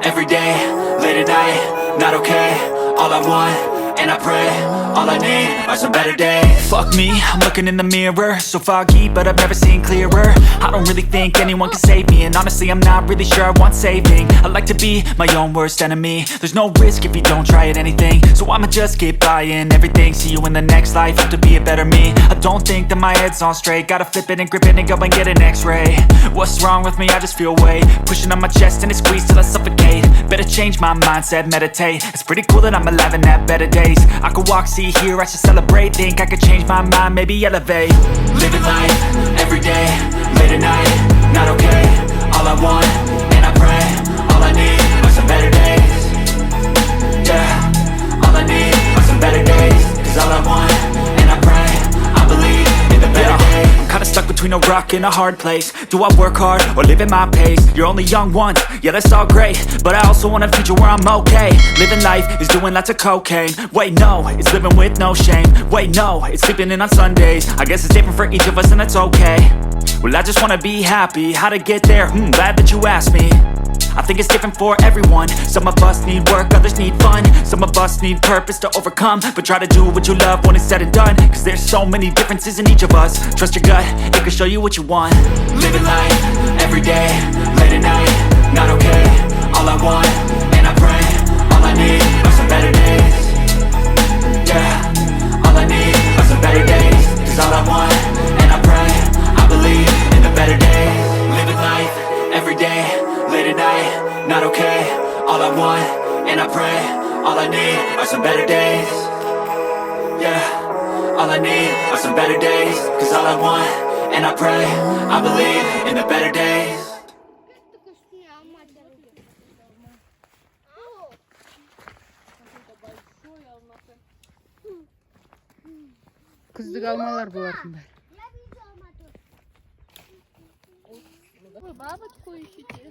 every day, late at night, not okay. All I want, and I pray, all I need are some better days. Fuck me, I'm looking in the mirror, so foggy, but I've never seen clearer. I don't really think anyone can save me, and honestly I'm not really sure I want saving. I like to be my own worst enemy. There's no risk if you don't try at anything, so I'ma just keep buying everything. See you in the next life, have to be a better me. I don't think that my head's on straight, gotta flip it and grip it and go and get an x-ray. What's wrong with me? I just feel weight pushing on my chest and it squeezes till I suffocate. Better change my mindset, meditate. It's pretty cool that I'm alive and have better days. I could walk, see, hear, I should celebrate. Think I could change my mind, maybe elevate. Living life, every day, late at night, not okay. All I want, and I pray, all I need are some better days. Yeah, all I need are some better days. Cause all I want, and I pray, I believe in the better days. I'm kinda stuck between a rock and a hard place. Do I work hard or live at my pace? You're only young once, yeah that's all great, but I also want a future where I'm okay. Living life is doing lots of cocaine. Wait no, it's living with no shame. Wait no, it's sleeping in on Sundays. I guess it's different for each of us and that's okay. Well I just wanna be happy, how to get there? Glad that you asked me. I think it's different for everyone. Some of us need work, others need fun. Some of us need purpose to overcome. But try to do what you love when it's said and done. Cause there's so many differences in each of us. Trust your gut, it can show you what you want. Living life, every day, late at night, not okay. All I want, and I pray, all I need are some better days. Yeah, all I need are some better days. Cause all I want, and I pray, I believe in the better days. Living life, every day, late at night, not okay. All I want, and I pray, all I need are some better days. Yeah, all I need are some better days. Cause all I want, and I pray, I believe in the better days. Күздік алмалар бұлардың бәрі. Бабочку ищите.